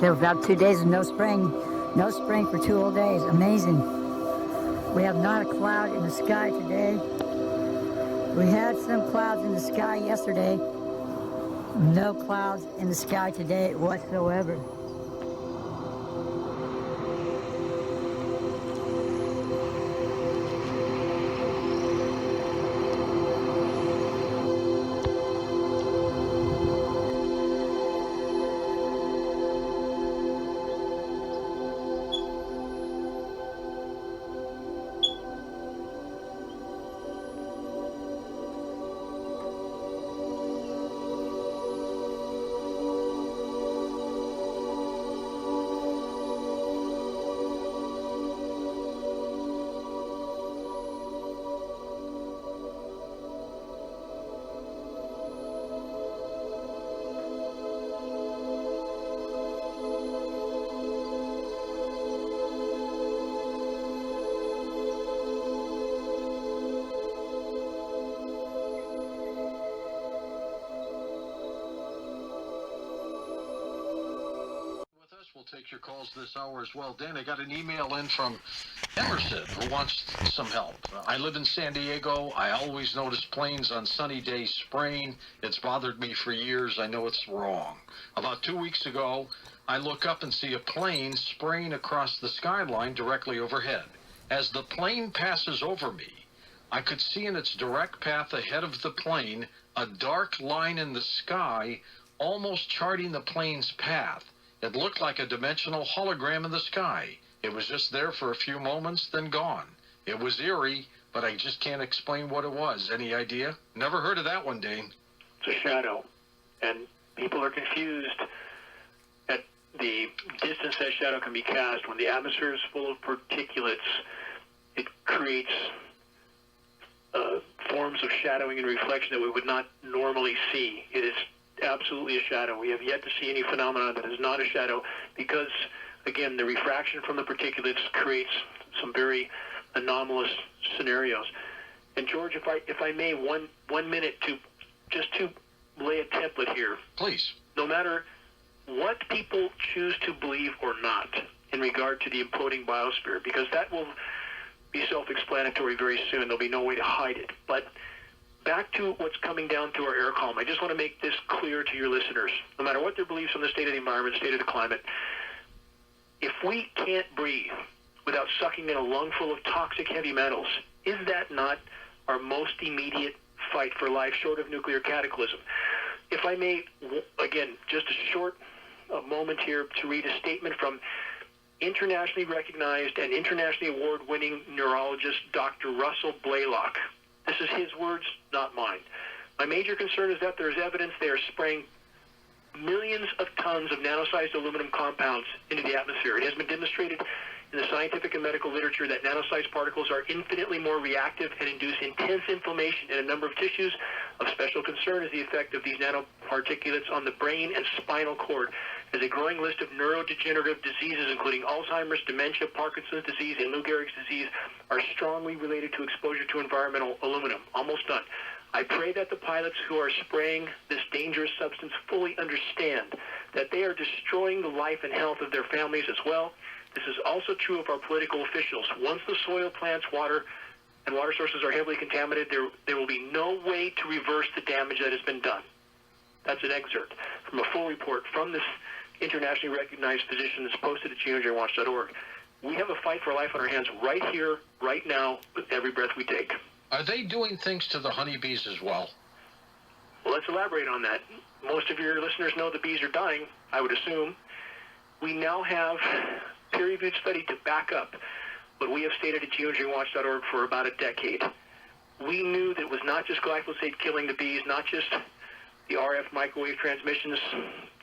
So about 2 days of no spring. No spring for 2 whole days. Amazing. We have not a cloud in the sky today. We had some clouds in the sky yesterday. No clouds in the sky today whatsoever. We'll take your calls this hour as well. Dan, I got an email in from Emerson who wants some help. I live in San Diego. I always notice planes on sunny days spraying. It's bothered me for years. I know it's wrong. About 2 weeks ago, I look up and see a plane spraying across the skyline directly overhead. As the plane passes over me, I could see in its direct path ahead of the plane a dark line in the sky, almost charting the plane's path. It looked like a dimensional hologram in the sky. It was just there for a few moments, then gone. It was eerie, but I just can't explain what it was. Any idea? Never heard of that one, Dane. It's a shadow, and people are confused at the distance that shadow can be cast. When the atmosphere is full of particulates, it creates forms of shadowing and reflection that we would not normally see. It is absolutely a shadow. We have yet to see any phenomenon that is not a shadow because, again, the refraction from the particulates creates some very anomalous scenarios. And George, if I may, one minute to lay a template here. Please. No matter what people choose to believe or not in regard to the imploding biosphere, because that will be self-explanatory very soon. There'll be no way to hide it. But back to what's coming down through our air column. I just want to make this clear to your listeners. No matter what their beliefs on the state of the environment, state of the climate, if we can't breathe without sucking in a lungful of toxic heavy metals, is that not our most immediate fight for life short of nuclear cataclysm? If I may, again, just a short moment here to read a statement from internationally recognized and internationally award-winning neurologist Dr. Russell Blaylock. This is his words, not mine. My major concern is that there is evidence they are spraying millions of tons of nano-sized aluminum compounds into the atmosphere. It has been demonstrated in the scientific and medical literature that nano-sized particles are infinitely more reactive and induce intense inflammation in a number of tissues. Of special concern is the effect of these nanoparticulates on the brain and spinal cord, as a growing list of neurodegenerative diseases, including Alzheimer's, dementia, Parkinson's disease, and Lou Gehrig's disease, are strongly related to exposure to environmental aluminum. Almost done. I pray that the pilots who are spraying this dangerous substance fully understand that they are destroying the life and health of their families as well. This is also true of our political officials. Once the soil, plants, water, and water sources are heavily contaminated, there will be no way to reverse the damage that has been done. That's an excerpt from a full report from this internationally recognized physician that's posted at geoengineeringwatch.org. We have a fight for life on our hands right here, right now, with every breath we take. Are they doing things to the honeybees as well? Well, let's elaborate on that. Most of your listeners know the bees are dying, I would assume. We now have peer-reviewed study to back up what we have stated at geoengineeringwatch.org for about a decade. We knew that it was not just glyphosate killing the bees, not just the RF microwave transmissions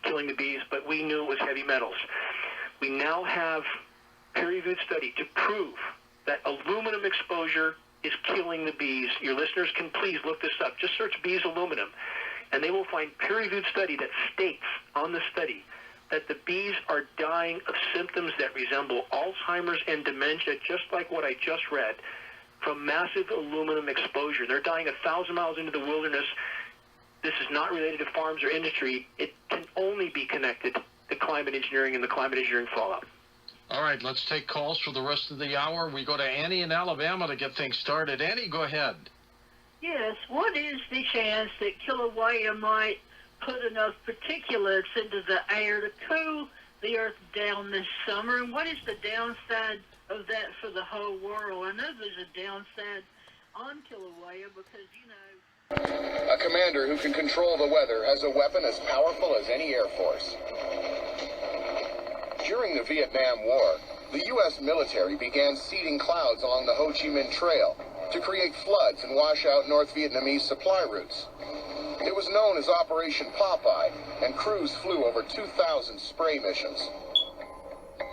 killing the bees, but we knew it was heavy metals. We now have peer-reviewed study to prove that aluminum exposure is killing the bees. Your listeners can please look this up. Just search bees aluminum, and they will find peer-reviewed study that states on the study that the bees are dying of symptoms that resemble Alzheimer's and dementia, just like what I just read, from massive aluminum exposure. They're dying 1,000 miles into the wilderness. This is not related to farms or industry. It can only be connected the climate engineering and the climate engineering fallout. All right, let's take calls for the rest of the hour. We go to Annie in Alabama to get things started. Annie, go ahead. Yes, what is the chance that Kilauea might put enough particulates into the air to cool the Earth down this summer? And what is the downside of that for the whole world? I know there's a downside on Kilauea because, you know... A commander who can control the weather has a weapon as powerful as any Air Force. During the Vietnam War, the U.S. military began seeding clouds along the Ho Chi Minh Trail to create floods and wash out North Vietnamese supply routes. It was known as Operation Popeye, and crews flew over 2,000 spray missions.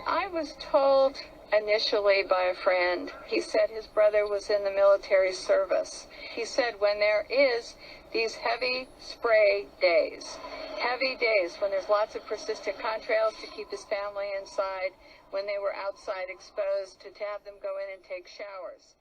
I was told initially by a friend, he said his brother was in the military service. He said when there is these heavy spray days, when there's lots of persistent contrails to keep his family inside, when they were outside exposed, to have them go in and take showers.